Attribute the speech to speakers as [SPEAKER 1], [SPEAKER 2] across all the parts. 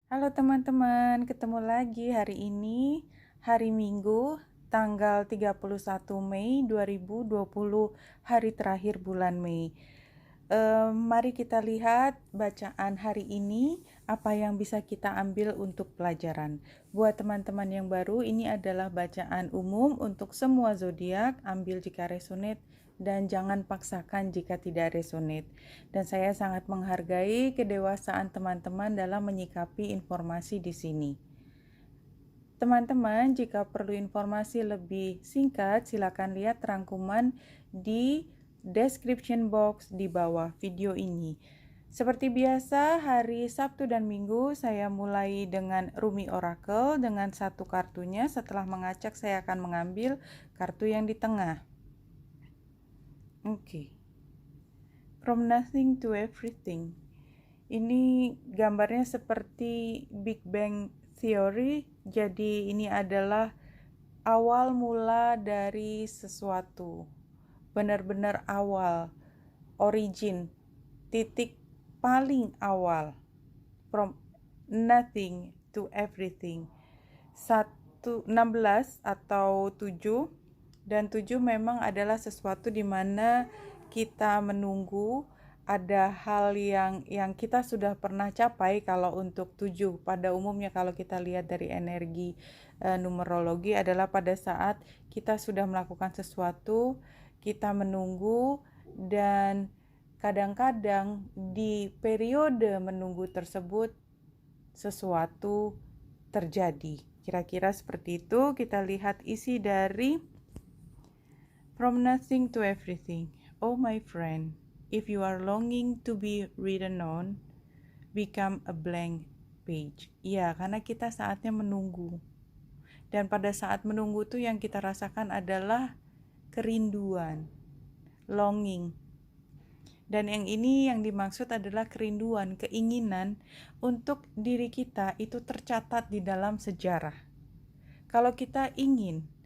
[SPEAKER 1] Halo teman-teman, ketemu lagi hari ini, hari Minggu, tanggal 31 Mei 2020, hari terakhir bulan Mei. Mari kita lihat bacaan hari ini, apa yang bisa kita ambil untuk pelajaran. Buat teman-teman yang baru, ini adalah bacaan umum untuk semua zodiak, ambil jika resonate dan jangan paksakan jika tidak resonate. Dan saya sangat menghargai kedewasaan teman-teman dalam menyikapi informasi di sini. Teman-teman, jika perlu informasi lebih singkat, silakan lihat rangkuman di description box di bawah video ini. Seperti biasa, hari Sabtu dan Minggu saya mulai dengan Rumi Oracle dengan satu kartunya. Setelah mengacak, saya akan mengambil kartu yang di tengah. Oke. From nothing to everything. Ini gambarnya seperti Big Bang Theory. Jadi ini adalah awal mula dari sesuatu. Benar-benar awal, origin, titik paling awal. From nothing to everything. 16 atau 7, dan 7 memang adalah sesuatu di mana kita menunggu ada hal yang kita sudah pernah capai. Kalau untuk 7 pada umumnya, kalau kita lihat dari energi numerologi, adalah pada saat kita sudah melakukan sesuatu, kita menunggu, dan kadang-kadang di periode menunggu tersebut sesuatu terjadi. Kira-kira seperti itu. Kita lihat isi dari From Nothing to Everything. Oh my friend, if you are longing to be written on, become a blank page. Ya, karena kita saatnya menunggu. Dan pada saat menunggu tuh yang kita rasakan adalah kerinduan, longing. Dan yang ini yang dimaksud adalah kerinduan, keinginan untuk diri kita itu tercatat di dalam sejarah. Kalau kita ingin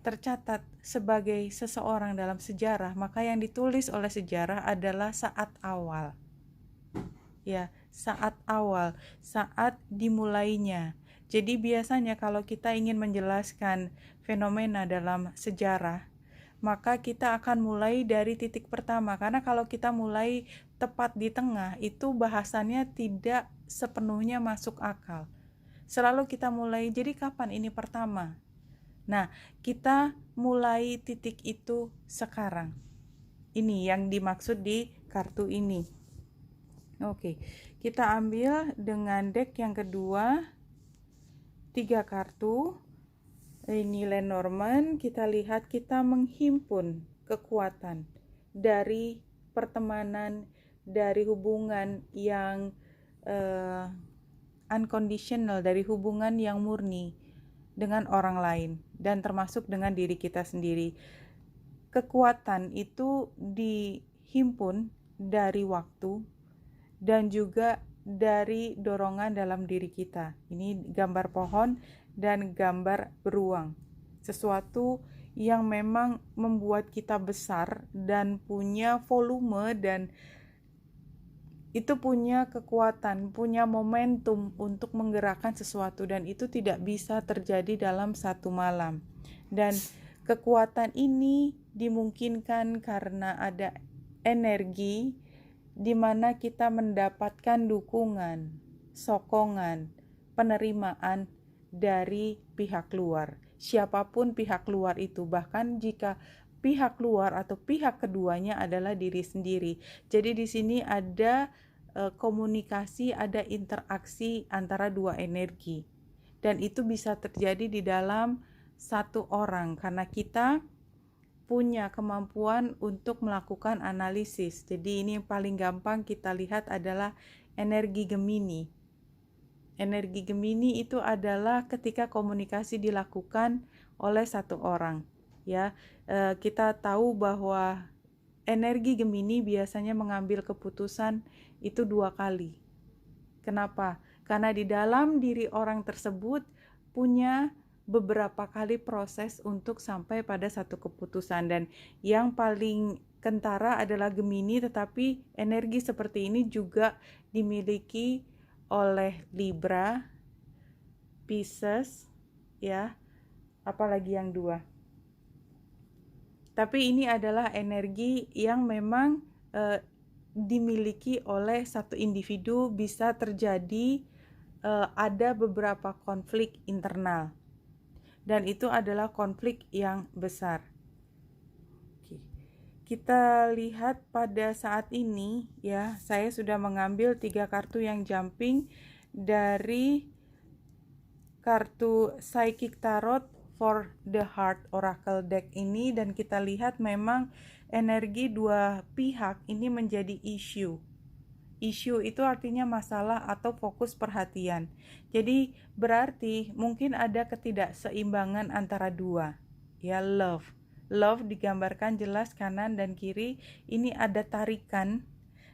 [SPEAKER 1] tercatat sebagai seseorang dalam sejarah, maka yang ditulis oleh sejarah adalah saat awal. Ya, saat awal, saat dimulainya. Jadi biasanya kalau kita ingin menjelaskan fenomena dalam sejarah, maka kita akan mulai dari titik pertama. Karena kalau kita mulai tepat di tengah, itu bahasannya tidak sepenuhnya masuk akal. Selalu kita mulai, jadi kapan ini pertama? Nah, kita mulai titik itu sekarang. Ini yang dimaksud di kartu ini. Oke, kita ambil dengan deck yang kedua, 3 kartu. Ini Lenormand. Kita lihat, kita menghimpun kekuatan dari pertemanan, dari hubungan yang unconditional, dari hubungan yang murni dengan orang lain, dan termasuk dengan diri kita sendiri. Kekuatan itu dihimpun dari waktu dan juga dari dorongan dalam diri kita. Ini gambar pohon dan gambar beruang. Sesuatu yang memang membuat kita besar dan punya volume, dan itu punya kekuatan, punya momentum untuk menggerakkan sesuatu, dan itu tidak bisa terjadi dalam satu malam. Dan kekuatan ini dimungkinkan karena ada energi di mana kita mendapatkan dukungan, sokongan, penerimaan dari pihak luar. Siapapun pihak luar itu, bahkan jika pihak luar atau pihak keduanya adalah diri sendiri. Jadi di sini ada komunikasi, ada interaksi antara dua energi. Dan itu bisa terjadi di dalam satu orang karena kita punya kemampuan untuk melakukan analisis. Jadi ini yang paling gampang kita lihat adalah energi Gemini. Energi Gemini itu adalah ketika komunikasi dilakukan oleh satu orang. Ya, kita tahu bahwa energi Gemini biasanya mengambil keputusan itu 2 kali. Kenapa? Karena di dalam diri orang tersebut punya beberapa kali proses untuk sampai pada satu keputusan, dan yang paling kentara adalah Gemini, tetapi energi seperti ini juga dimiliki oleh Libra, Pisces, ya, apalagi yang 2. Tapi ini adalah energi yang memang dimiliki oleh satu individu, bisa terjadi ada beberapa konflik internal. Dan itu adalah konflik yang besar. Oke. Kita lihat pada saat ini ya, saya sudah mengambil 3 kartu yang jumping dari kartu Psychic Tarot for the Heart Oracle Deck ini, dan kita lihat memang energi dua pihak ini menjadi isu. Isu itu artinya masalah atau fokus perhatian. Jadi berarti mungkin ada ketidakseimbangan antara dua. Ya, love. Love digambarkan jelas kanan dan kiri. Ini ada tarikan.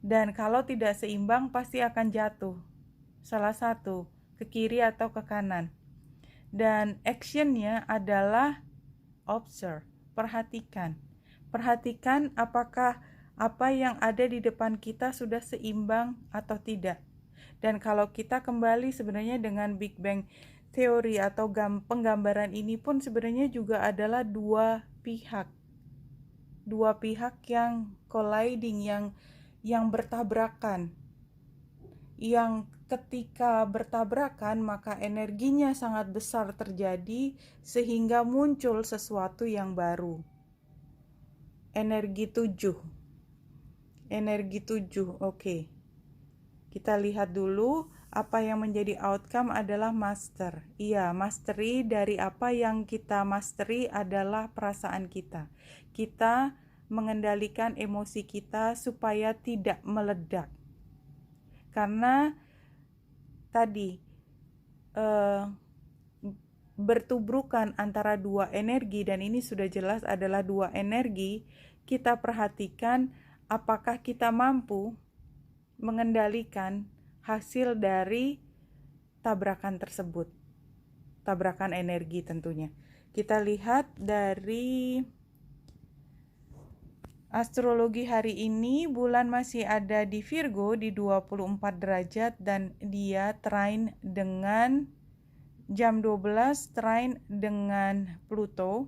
[SPEAKER 1] Dan kalau tidak seimbang pasti akan jatuh. Salah satu, ke kiri atau ke kanan. Dan actionnya adalah observe, perhatikan. Perhatikan apakah apa yang ada di depan kita sudah seimbang atau tidak. Dan kalau kita kembali sebenarnya dengan Big Bang teori atau penggambaran ini pun sebenarnya juga adalah dua pihak yang colliding, yang bertabrakan, yang ketika bertabrakan maka energinya sangat besar terjadi sehingga muncul sesuatu yang baru. Energi 7, oke. Kita lihat dulu apa yang menjadi outcome adalah master. Iya, mastery dari apa yang kita mastery adalah perasaan kita. Kita mengendalikan emosi kita supaya tidak meledak. Karena tadi bertubrukan antara dua energi, dan ini sudah jelas adalah dua energi. Kita perhatikan apakah kita mampu mengendalikan hasil dari tabrakan tersebut, tabrakan energi tentunya. Kita lihat dari astrologi hari ini, bulan masih ada di Virgo di 24 derajat dan dia trine dengan jam 12 trine dengan Pluto.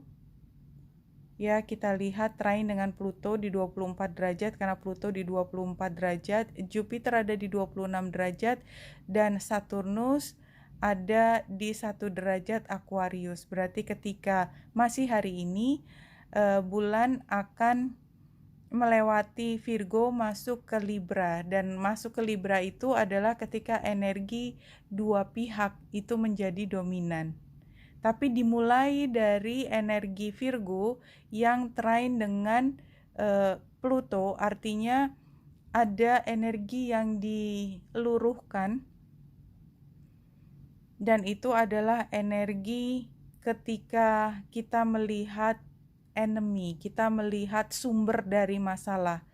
[SPEAKER 1] Ya, kita lihat trine dengan Pluto di 24 derajat karena Pluto di 24 derajat, Jupiter ada di 26 derajat dan Saturnus ada di 1 derajat Aquarius. Berarti ketika masih hari ini bulan akan melewati Virgo masuk ke Libra, dan masuk ke Libra itu adalah ketika energi dua pihak itu menjadi dominan. Tapi dimulai dari energi Virgo yang trine dengan Pluto, artinya ada energi yang diluruhkan, dan itu adalah energi ketika kita melihat enemy, kita melihat sumber dari masalah.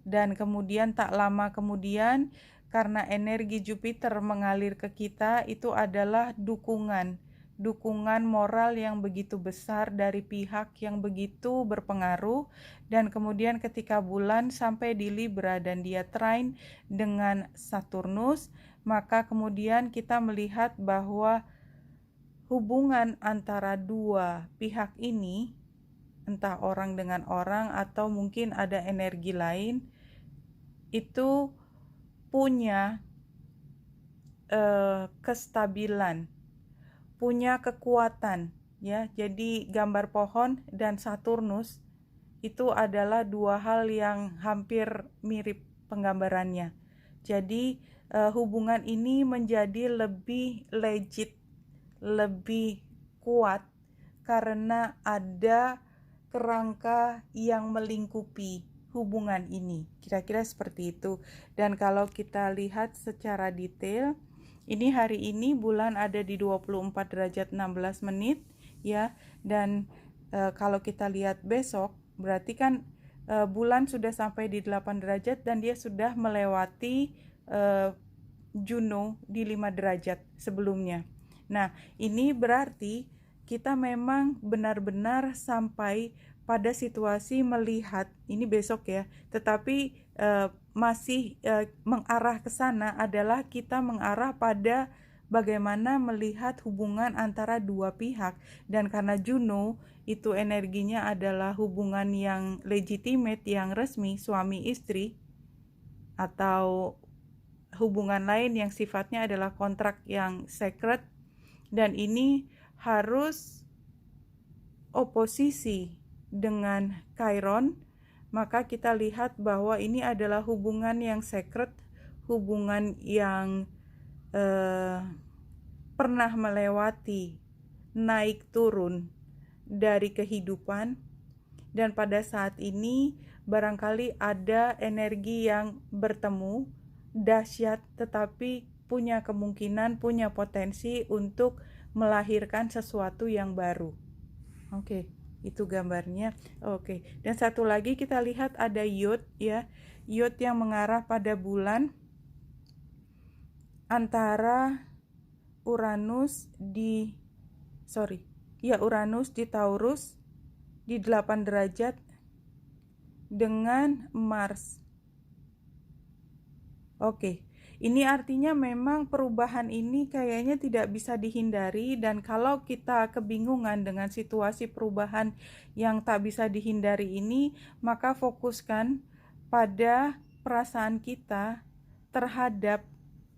[SPEAKER 1] Dan kemudian tak lama kemudian karena energi Jupiter mengalir ke kita, itu adalah dukungan moral yang begitu besar dari pihak yang begitu berpengaruh. Dan kemudian ketika bulan sampai di Libra dan dia trine dengan Saturnus, maka kemudian kita melihat bahwa hubungan antara dua pihak ini, entah orang dengan orang atau mungkin ada energi lain, itu punya kestabilan, punya kekuatan, ya. Jadi gambar pohon dan Saturnus itu adalah dua hal yang hampir mirip penggambarannya. Jadi hubungan ini menjadi lebih legit, lebih kuat karena ada kerangka yang melingkupi hubungan ini. Kira-kira seperti itu. Dan kalau kita lihat secara detail, ini hari ini bulan ada di 24 derajat 16 menit ya. Dan kalau kita lihat besok, berarti kan bulan sudah sampai di 8 derajat dan dia sudah melewati Juno di 5 derajat sebelumnya. Nah, ini berarti kita memang benar-benar sampai pada situasi melihat, ini besok ya, tetapi masih mengarah ke sana adalah kita mengarah pada bagaimana melihat hubungan antara dua pihak. Dan karena Juno itu energinya adalah hubungan yang legitimate, yang resmi, suami istri, atau hubungan lain yang sifatnya adalah kontrak yang sacred, dan ini harus oposisi dengan Chiron, maka kita lihat bahwa ini adalah hubungan yang sacred, hubungan yang pernah melewati naik turun dari kehidupan, dan pada saat ini barangkali ada energi yang bertemu dahsyat, tetapi punya kemungkinan, punya potensi untuk melahirkan sesuatu yang baru. Oke, itu gambarnya. Oke, dan satu lagi kita lihat ada Yod ya. Yod yang mengarah pada bulan antara Uranus di Uranus di Taurus di 8 derajat dengan Mars. Oke, ini artinya memang perubahan ini kayaknya tidak bisa dihindari, dan kalau kita kebingungan dengan situasi perubahan yang tak bisa dihindari ini, maka fokuskan pada perasaan kita terhadap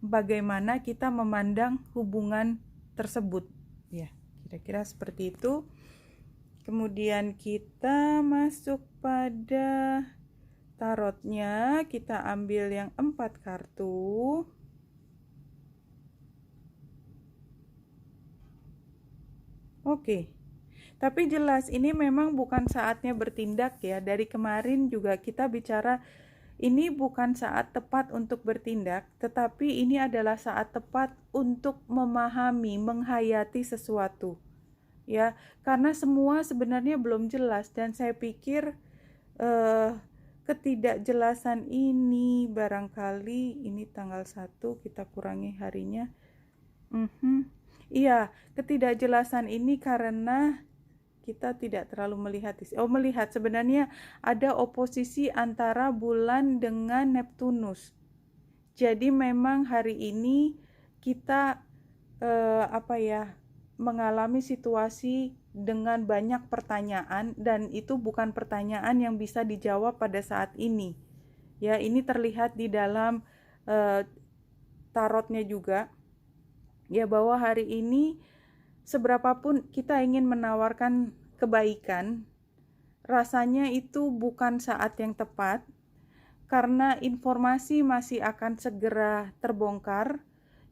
[SPEAKER 1] bagaimana kita memandang hubungan tersebut. Ya, kira-kira seperti itu. Kemudian kita masuk pada tarotnya, kita ambil yang 4 kartu. Oke, tapi jelas ini memang bukan saatnya bertindak ya. Dari kemarin juga kita bicara ini bukan saat tepat untuk bertindak, tetapi ini adalah saat tepat untuk memahami, menghayati sesuatu. Ya, karena semua sebenarnya belum jelas, dan saya pikir ketidakjelasan ini barangkali ini tanggal 1 kita kurangi harinya. Iya, ketidakjelasan ini karena kita tidak terlalu melihat sebenarnya ada oposisi antara bulan dengan Neptunus. Jadi memang hari ini kita mengalami situasi dengan banyak pertanyaan, dan itu bukan pertanyaan yang bisa dijawab pada saat ini. Ya, ini terlihat di dalam tarotnya juga. Ya, bahwa hari ini seberapapun kita ingin menawarkan kebaikan, rasanya itu bukan saat yang tepat karena informasi masih akan segera terbongkar,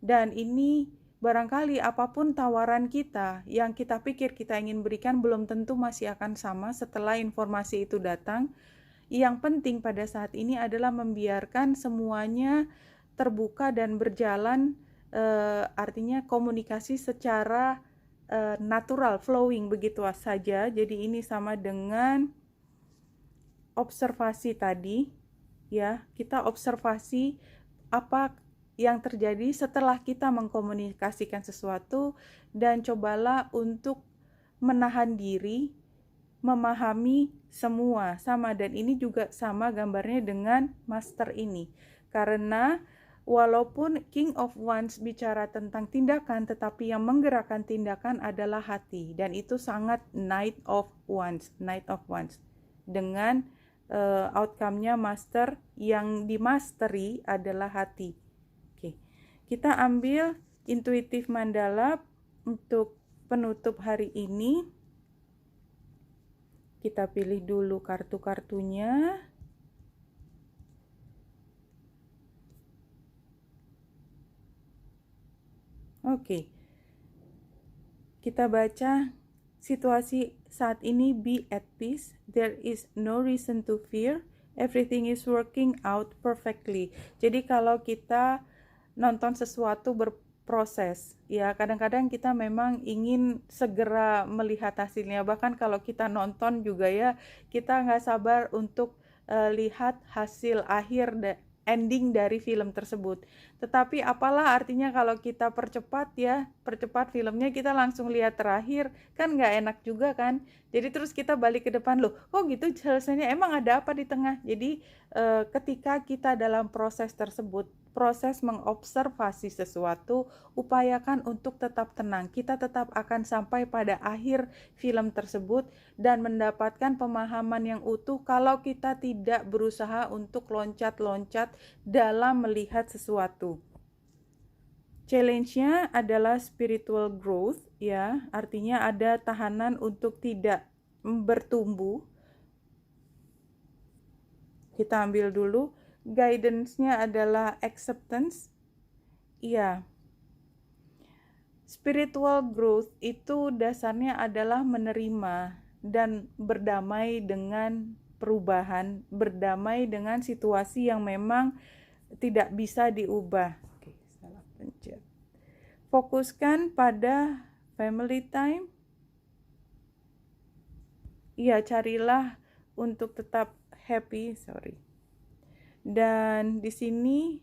[SPEAKER 1] dan ini barangkali apapun tawaran kita yang kita pikir kita ingin berikan belum tentu masih akan sama setelah informasi itu datang. Yang penting pada saat ini adalah membiarkan semuanya terbuka dan berjalan, artinya komunikasi secara natural, flowing begitu saja. Jadi ini sama dengan observasi tadi ya, kita observasi apa yang terjadi setelah kita mengkomunikasikan sesuatu, dan cobalah untuk menahan diri, memahami semua sama. Dan ini juga sama gambarnya dengan master ini, karena walaupun King of Wands bicara tentang tindakan, tetapi yang menggerakkan tindakan adalah hati, dan itu sangat Knight of Wands dengan outcome-nya master, yang dimasteri adalah hati. Oke, kita ambil intuitif mandala untuk penutup hari ini. Kita pilih dulu kartu-kartunya. Oke, kita baca situasi saat ini. Be at peace, there is no reason to fear, everything is working out perfectly. Jadi kalau kita nonton sesuatu berproses, ya kadang-kadang kita memang ingin segera melihat hasilnya. Bahkan kalau kita nonton juga ya, kita nggak sabar untuk lihat hasil akhir ending dari film tersebut. Tetapi apalah artinya kalau kita percepat filmnya, kita langsung lihat terakhir, kan nggak enak juga kan. Jadi terus kita balik ke depan, loh kok gitu selesainya, emang ada apa di tengah. Jadi ketika kita dalam proses tersebut, proses mengobservasi sesuatu, upayakan untuk tetap tenang. Kita tetap akan sampai pada akhir film tersebut dan mendapatkan pemahaman yang utuh kalau kita tidak berusaha untuk loncat-loncat dalam melihat sesuatu. Challenge-nya adalah spiritual growth, ya, artinya ada tahanan untuk tidak bertumbuh. Kita ambil dulu, guidance-nya adalah acceptance. Iya. Spiritual growth itu dasarnya adalah menerima dan berdamai dengan perubahan, berdamai dengan situasi yang memang tidak bisa diubah. Oke, salah pencet. Fokuskan pada family time. Iya, carilah untuk tetap happy, Dan di sini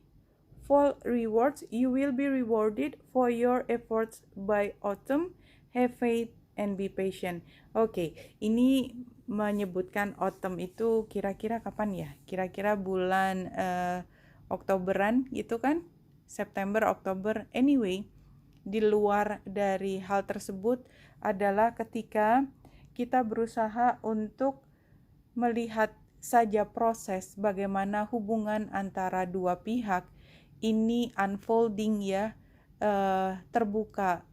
[SPEAKER 1] fall rewards, you will be rewarded for your efforts by autumn. Have faith and be patient. Oke, ini menyebutkan autumn itu kira-kira kapan ya? Kira-kira bulan Oktoberan gitu kan? September, Oktober. Anyway, di luar dari hal tersebut adalah ketika kita berusaha untuk melihat saja proses bagaimana hubungan antara dua pihak ini unfolding, ya, terbuka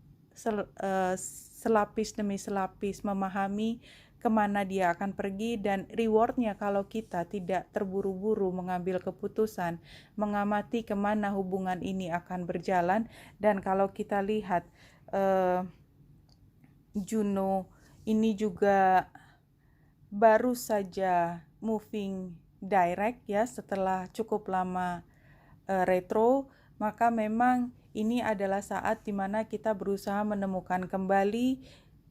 [SPEAKER 1] selapis demi selapis, memahami kemana dia akan pergi, dan rewardnya kalau kita tidak terburu-buru mengambil keputusan, mengamati kemana hubungan ini akan berjalan. Dan kalau kita lihat Juno ini juga baru saja moving direct, ya, setelah cukup lama retro, maka memang ini adalah saat dimana kita berusaha menemukan kembali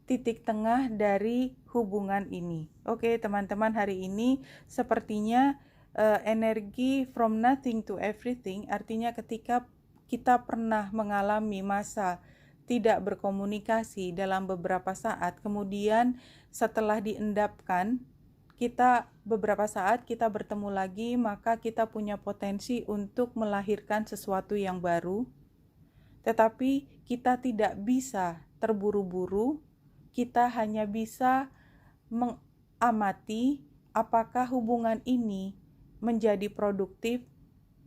[SPEAKER 1] titik tengah dari hubungan ini. Oke, teman-teman, hari ini sepertinya energi from nothing to everything, artinya ketika kita pernah mengalami masa tidak berkomunikasi dalam beberapa saat, kemudian setelah diendapkan, kita beberapa saat kita bertemu lagi, maka kita punya potensi untuk melahirkan sesuatu yang baru. Tetapi kita tidak bisa terburu-buru, kita hanya bisa mengamati apakah hubungan ini menjadi produktif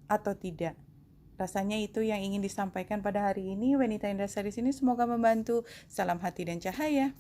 [SPEAKER 1] atau tidak. Rasanya itu yang ingin disampaikan pada hari ini. Wanita Indra di sini semoga membantu. Salam hati dan cahaya.